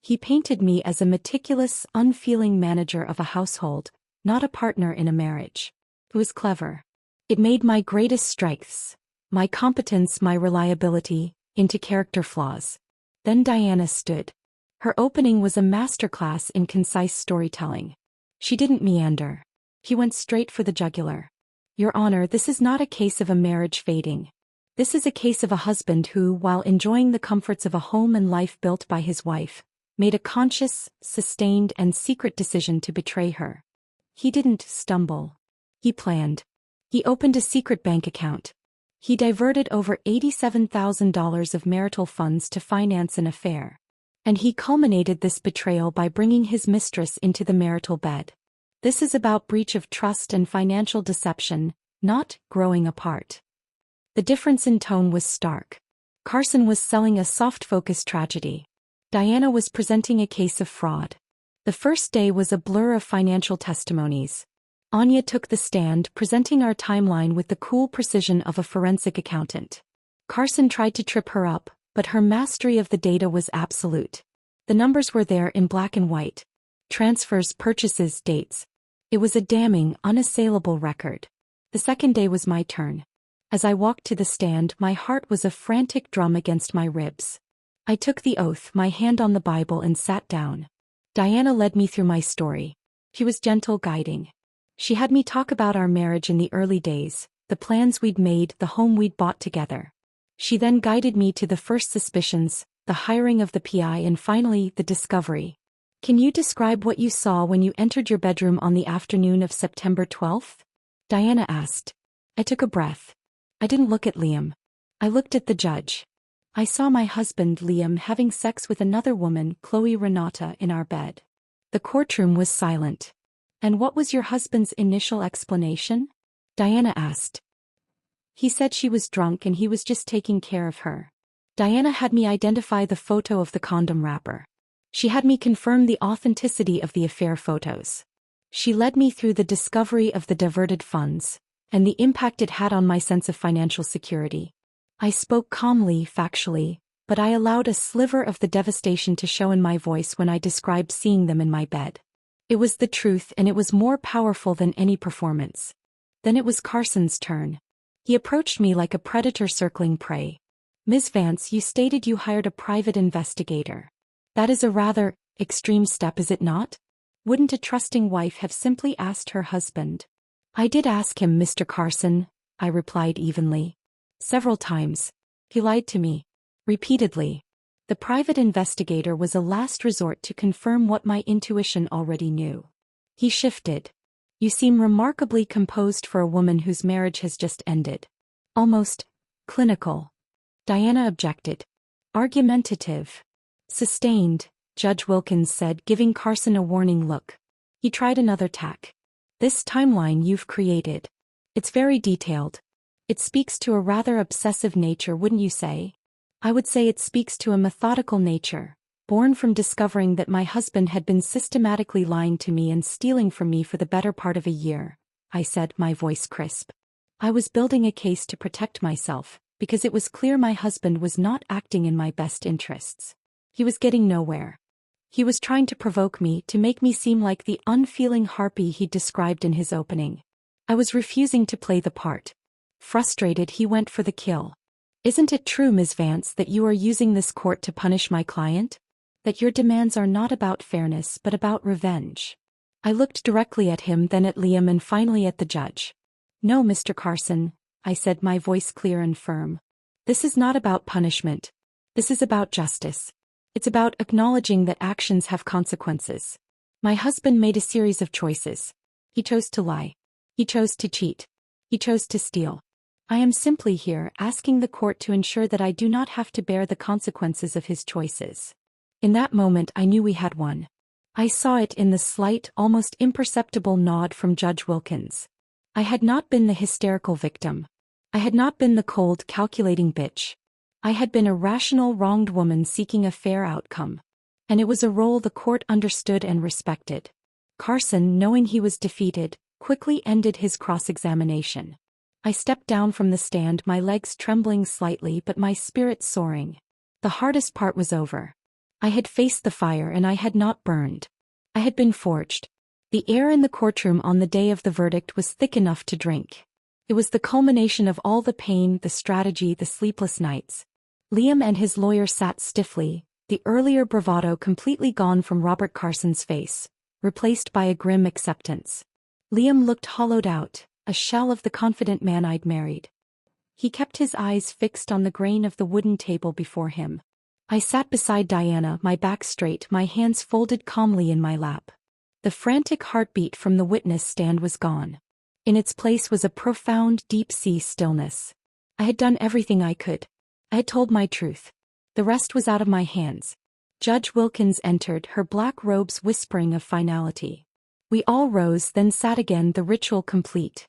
He painted me as a meticulous, unfeeling manager of a household, not a partner in a marriage. It was clever. It made my greatest strengths, my competence, my reliability, into character flaws. Then Diana stood. Her opening was a masterclass in concise storytelling. She didn't meander. She went straight for the jugular. Your Honor, this is not a case of a marriage fading. This is a case of a husband who, while enjoying the comforts of a home and life built by his wife, made a conscious, sustained, and secret decision to betray her. He didn't stumble. He planned. He opened a secret bank account. He diverted over $87,000 of marital funds to finance an affair. And he culminated this betrayal by bringing his mistress into the marital bed. This is about breach of trust and financial deception, not growing apart. The difference in tone was stark. Carson was selling a soft-focus tragedy. Diana was presenting a case of fraud. The first day was a blur of financial testimonies. Anya took the stand, presenting our timeline with the cool precision of a forensic accountant. Carson tried to trip her up, but her mastery of the data was absolute. The numbers were there in black and white. Transfers, purchases, dates. It was a damning, unassailable record. The second day was my turn. As I walked to the stand, my heart was a frantic drum against my ribs. I took the oath, my hand on the Bible, and sat down. Diana led me through my story. She was gentle, guiding. She had me talk about our marriage in the early days, the plans we'd made, the home we'd bought together. She then guided me to the first suspicions, the hiring of the PI, and finally, the discovery. Can you describe what you saw when you entered your bedroom on the afternoon of September 12th? Diana asked. I took a breath. I didn't look at Liam. I looked at the judge. I saw my husband, Liam, having sex with another woman, Chloe Renata, in our bed. The courtroom was silent. And what was your husband's initial explanation? Diana asked. He said she was drunk and he was just taking care of her. Diana had me identify the photo of the condom wrapper. She had me confirm the authenticity of the affair photos. She led me through the discovery of the diverted funds, and the impact it had on my sense of financial security. I spoke calmly, factually, but I allowed a sliver of the devastation to show in my voice when I described seeing them in my bed. It was the truth, and it was more powerful than any performance. Then it was Carson's turn. He approached me like a predator circling prey. Ms. Vance, you stated you hired a private investigator. That is a rather extreme step, is it not? Wouldn't a trusting wife have simply asked her husband? I did ask him, Mr. Carson, I replied evenly. Several times. He lied to me. Repeatedly. The private investigator was a last resort to confirm what my intuition already knew. He shifted. You seem remarkably composed for a woman whose marriage has just ended. Almost clinical. Diana objected. Argumentative. Sustained, Judge Wilkins said, giving Carson a warning look. He tried another tack. This timeline you've created. It's very detailed. It speaks to a rather obsessive nature, wouldn't you say? I would say it speaks to a methodical nature, born from discovering that my husband had been systematically lying to me and stealing from me for the better part of a year, I said, my voice crisp. I was building a case to protect myself, because it was clear my husband was not acting in my best interests. He was getting nowhere. He was trying to provoke me, to make me seem like the unfeeling harpy he described in his opening. I was refusing to play the part. Frustrated, he went for the kill. Isn't it true, Ms. Vance, that you are using this court to punish my client? That your demands are not about fairness but about revenge? I looked directly at him, then at Liam, and finally at the judge. No, Mr. Carson, I said, my voice clear and firm. This is not about punishment. This is about justice. It's about acknowledging that actions have consequences. My husband made a series of choices. He chose to lie. He chose to cheat. He chose to steal. I am simply here asking the court to ensure that I do not have to bear the consequences of his choices. In that moment I knew we had won. I saw it in the slight, almost imperceptible nod from Judge Wilkins. I had not been the hysterical victim. I had not been the cold, calculating bitch. I had been a rational, wronged woman seeking a fair outcome. And it was a role the court understood and respected. Carson, knowing he was defeated, quickly ended his cross-examination. I stepped down from the stand, my legs trembling slightly but my spirit soaring. The hardest part was over. I had faced the fire and I had not burned. I had been forged. The air in the courtroom on the day of the verdict was thick enough to drink. It was the culmination of all the pain, the strategy, the sleepless nights. Liam and his lawyer sat stiffly, the earlier bravado completely gone from Robert Carson's face, replaced by a grim acceptance. Liam looked hollowed out, a shell of the confident man I'd married. He kept his eyes fixed on the grain of the wooden table before him. I sat beside Diana, my back straight, my hands folded calmly in my lap. The frantic heartbeat from the witness stand was gone. In its place was a profound, deep-sea stillness. I had done everything I could. I had told my truth. The rest was out of my hands. Judge Wilkins entered, her black robes whispering of finality. We all rose, then sat again, the ritual complete.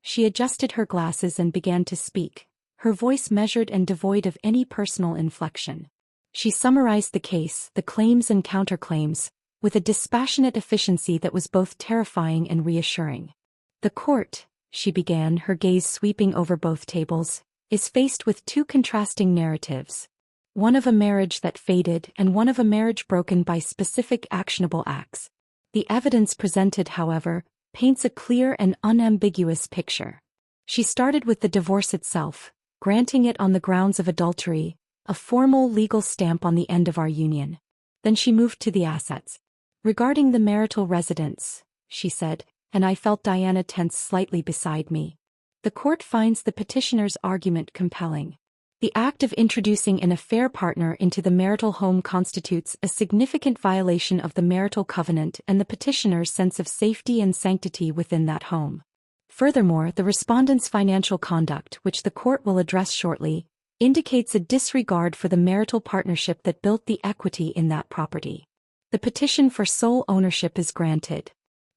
She adjusted her glasses and began to speak, her voice measured and devoid of any personal inflection. She summarized the case, the claims and counterclaims, with a dispassionate efficiency that was both terrifying and reassuring. The court, she began, her gaze sweeping over both tables, is faced with two contrasting narratives. One of a marriage that faded and one of a marriage broken by specific actionable acts. The evidence presented, however, paints a clear and unambiguous picture. She started with the divorce itself, granting it on the grounds of adultery, a formal legal stamp on the end of our union. Then she moved to the assets. Regarding the marital residence, she said, and I felt Diana tense slightly beside me. The court finds the petitioner's argument compelling. The act of introducing an affair partner into the marital home constitutes a significant violation of the marital covenant and the petitioner's sense of safety and sanctity within that home. Furthermore, the respondent's financial conduct, which the court will address shortly, indicates a disregard for the marital partnership that built the equity in that property. The petition for sole ownership is granted.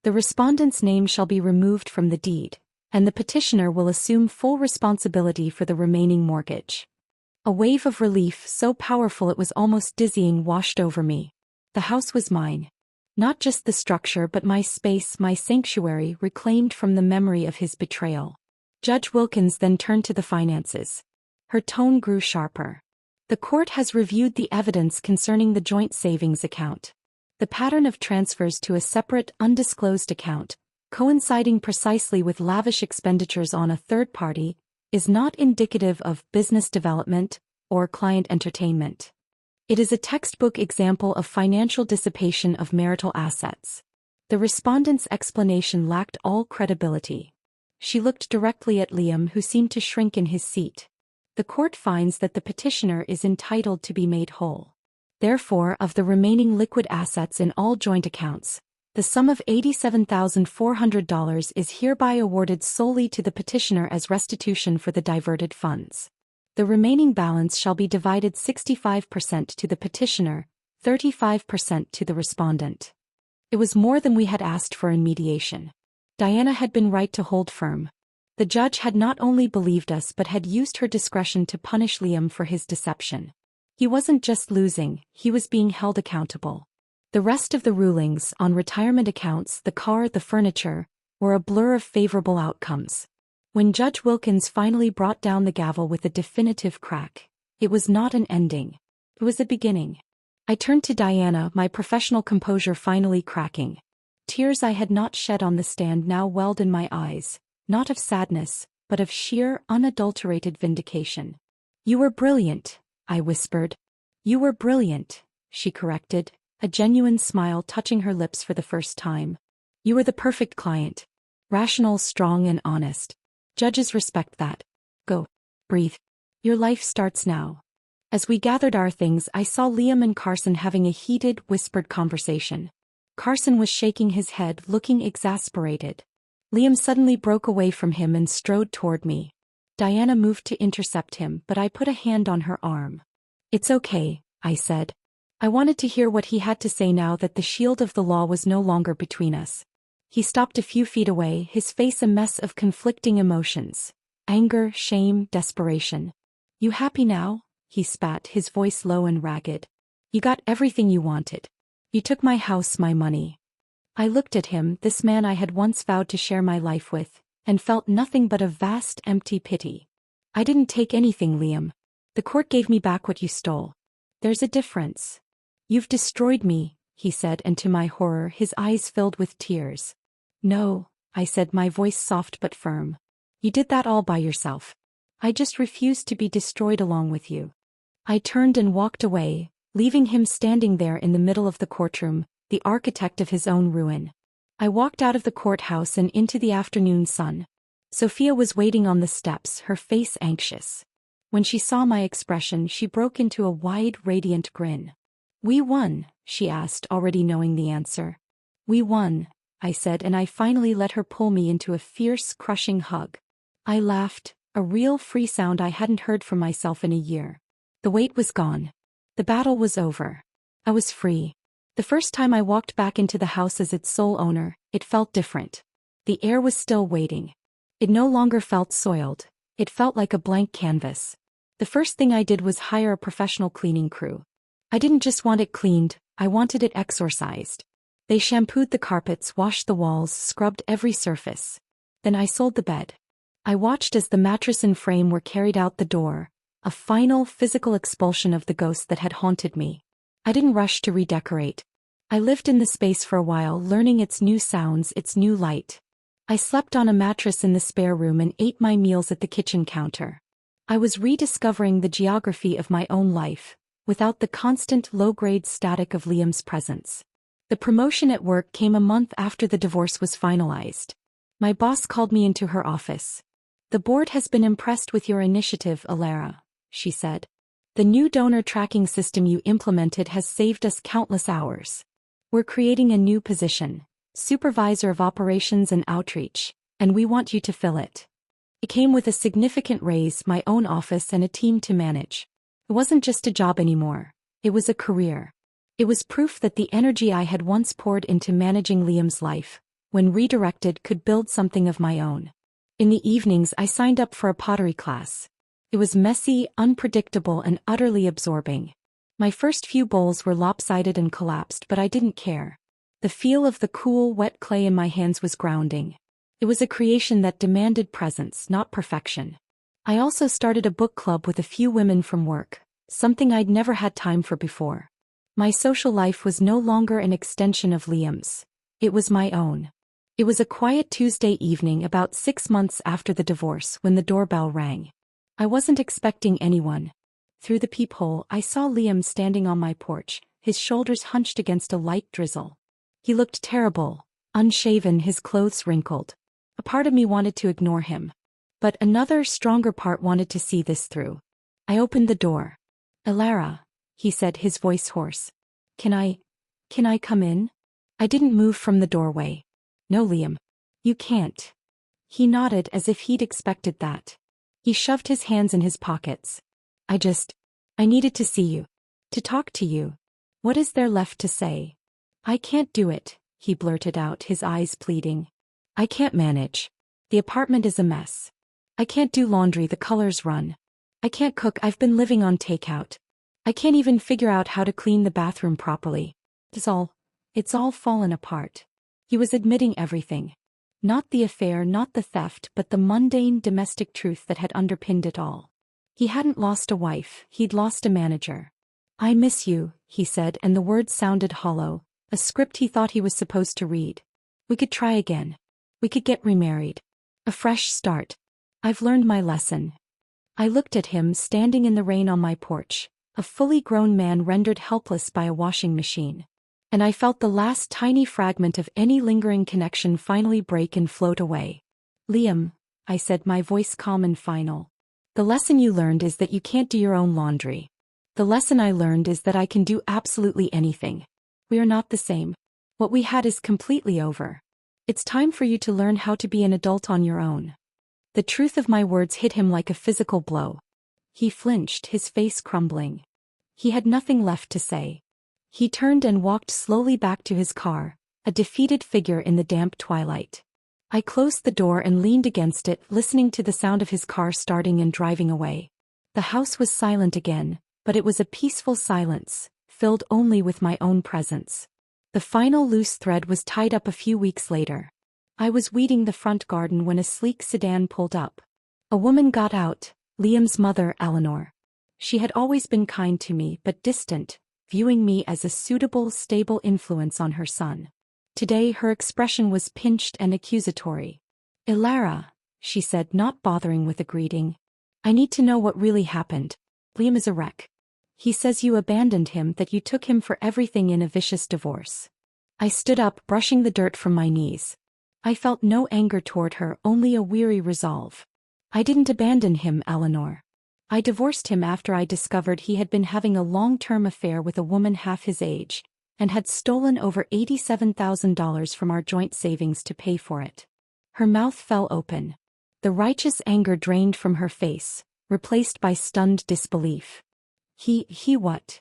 The respondent's name shall be removed from the deed, and the petitioner will assume full responsibility for the remaining mortgage. A wave of relief so powerful it was almost dizzying washed over me. The house was mine. Not just the structure but my space, my sanctuary, reclaimed from the memory of his betrayal. Judge Wilkins then turned to the finances. Her tone grew sharper. The court has reviewed the evidence concerning the joint savings account. The pattern of transfers to a separate, undisclosed account, coinciding precisely with lavish expenditures on a third party, is not indicative of business development or client entertainment. It is a textbook example of financial dissipation of marital assets. The respondent's explanation lacked all credibility. She looked directly at Liam, who seemed to shrink in his seat. The court finds that the petitioner is entitled to be made whole. Therefore, of the remaining liquid assets in all joint accounts, the sum of $87,400 is hereby awarded solely to the petitioner as restitution for the diverted funds. The remaining balance shall be divided 65% to the petitioner, 35% to the respondent. It was more than we had asked for in mediation. Diana had been right to hold firm. The judge had not only believed us but had used her discretion to punish Liam for his deception. He wasn't just losing, he was being held accountable. The rest of the rulings, on retirement accounts, the car, the furniture, were a blur of favorable outcomes. When Judge Wilkins finally brought down the gavel with a definitive crack, it was not an ending. It was a beginning. I turned to Diana, my professional composure finally cracking. Tears I had not shed on the stand now welled in my eyes, not of sadness, but of sheer, unadulterated vindication. "You were brilliant," I whispered. "You were brilliant," she corrected, a genuine smile touching her lips for the first time. "You were the perfect client. Rational, strong, and honest. Judges respect that. Go. Breathe. Your life starts now." As we gathered our things, I saw Liam and Carson having a heated, whispered conversation. Carson was shaking his head, looking exasperated. Liam suddenly broke away from him and strode toward me. Diana moved to intercept him, but I put a hand on her arm. "It's okay," I said. I wanted to hear what he had to say now that the shield of the law was no longer between us. He stopped a few feet away, his face a mess of conflicting emotions. Anger, shame, desperation. "You happy now?" he spat, his voice low and ragged. "You got everything you wanted. You took my house, my money." I looked at him, this man I had once vowed to share my life with, and felt nothing but a vast, empty pity. "I didn't take anything, Liam. The court gave me back what you stole. There's a difference." "You've destroyed me," he said, and to my horror his eyes filled with tears. "No," I said, my voice soft but firm. "You did that all by yourself. I just refused to be destroyed along with you." I turned and walked away, leaving him standing there in the middle of the courtroom, the architect of his own ruin. I walked out of the courthouse and into the afternoon sun. Sophia was waiting on the steps, her face anxious. When she saw my expression, she broke into a wide, radiant grin. "We won?" she asked, already knowing the answer. "We won," I said, and I finally let her pull me into a fierce, crushing hug. I laughed, a real free sound I hadn't heard from myself in a year. The weight was gone. The battle was over. I was free. The first time I walked back into the house as its sole owner, it felt different. The air was still waiting. It no longer felt soiled. It felt like a blank canvas. The first thing I did was hire a professional cleaning crew. I didn't just want it cleaned, I wanted it exorcised. They shampooed the carpets, washed the walls, scrubbed every surface. Then I sold the bed. I watched as the mattress and frame were carried out the door, a final physical expulsion of the ghost that had haunted me. I didn't rush to redecorate. I lived in the space for a while, learning its new sounds, its new light. I slept on a mattress in the spare room and ate my meals at the kitchen counter. I was rediscovering the geography of my own life, without the constant low-grade static of Liam's presence. The promotion at work came a month after the divorce was finalized. My boss called me into her office. "The board has been impressed with your initiative, Alara," she said. "The new donor tracking system you implemented has saved us countless hours. We're creating a new position, Supervisor of Operations and Outreach, and we want you to fill it." It came with a significant raise, my own office and a team to manage. It wasn't just a job anymore. It was a career. It was proof that the energy I had once poured into managing Liam's life, when redirected, could build something of my own. In the evenings I signed up for a pottery class. It was messy, unpredictable, and utterly absorbing. My first few bowls were lopsided and collapsed, but I didn't care. The feel of the cool, wet clay in my hands was grounding. It was a creation that demanded presence, not perfection. I also started a book club with a few women from work, something I'd never had time for before. My social life was no longer an extension of Liam's. It was my own. It was a quiet Tuesday evening about 6 months after the divorce when the doorbell rang. I wasn't expecting anyone. Through the peephole, I saw Liam standing on my porch, his shoulders hunched against a light drizzle. He looked terrible, unshaven, his clothes wrinkled. A part of me wanted to ignore him. But another, stronger part wanted to see this through. I opened the door. "Alara," he said, his voice hoarse. Can I come in?" I didn't move from the doorway. "No, Liam. You can't." He nodded as if he'd expected that. He shoved his hands in his pockets. I needed to see you. To talk to you. What is there left to say?" "I can't do it," he blurted out, his eyes pleading. "I can't manage. The apartment is a mess. I can't do laundry, the colors run. I can't cook, I've been living on takeout. I can't even figure out how to clean the bathroom properly. It's all fallen apart." He was admitting everything. Not the affair, not the theft, but the mundane domestic truth that had underpinned it all. He hadn't lost a wife, he'd lost a manager. "I miss you," he said, and the words sounded hollow, a script he thought he was supposed to read. "We could try again. We could get remarried. A fresh start. I've learned my lesson." I looked at him, standing in the rain on my porch, a fully grown man rendered helpless by a washing machine. And I felt the last tiny fragment of any lingering connection finally break and float away. "Liam," I said, my voice calm and final. "The lesson you learned is that you can't do your own laundry. The lesson I learned is that I can do absolutely anything. We are not the same. What we had is completely over. It's time for you to learn how to be an adult on your own." The truth of my words hit him like a physical blow. He flinched, his face crumbling. He had nothing left to say. He turned and walked slowly back to his car, a defeated figure in the damp twilight. I closed the door and leaned against it, listening to the sound of his car starting and driving away. The house was silent again, but it was a peaceful silence, filled only with my own presence. The final loose thread was tied up a few weeks later. I was weeding the front garden when a sleek sedan pulled up. A woman got out, Liam's mother, Eleanor. She had always been kind to me, but distant, viewing me as a suitable, stable influence on her son. Today her expression was pinched and accusatory. "Alara," she said, not bothering with a greeting. "I need to know what really happened. Liam is a wreck. He says you abandoned him, that you took him for everything in a vicious divorce." I stood up, brushing the dirt from my knees. I felt no anger toward her, only a weary resolve. "I didn't abandon him, Eleanor. I divorced him after I discovered he had been having a long-term affair with a woman half his age, and had stolen over $87,000 from our joint savings to pay for it." Her mouth fell open. The righteous anger drained from her face, replaced by stunned disbelief. He what?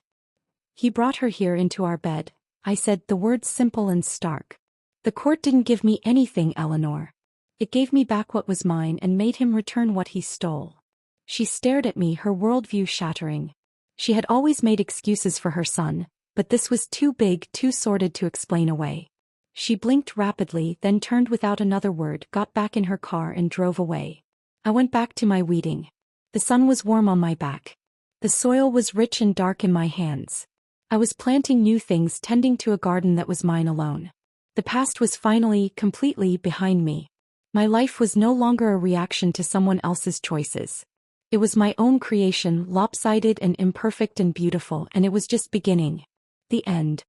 "He brought her here into our bed," I said, the words simple and stark. "The court didn't give me anything, Eleanor. It gave me back what was mine and made him return what he stole." She stared at me, her worldview shattering. She had always made excuses for her son, but this was too big, too sordid to explain away. She blinked rapidly, then turned without another word, got back in her car and drove away. I went back to my weeding. The sun was warm on my back. The soil was rich and dark in my hands. I was planting new things, tending to a garden that was mine alone. The past was finally, completely behind me. My life was no longer a reaction to someone else's choices. It was my own creation, lopsided and imperfect and beautiful, and it was just beginning. The end.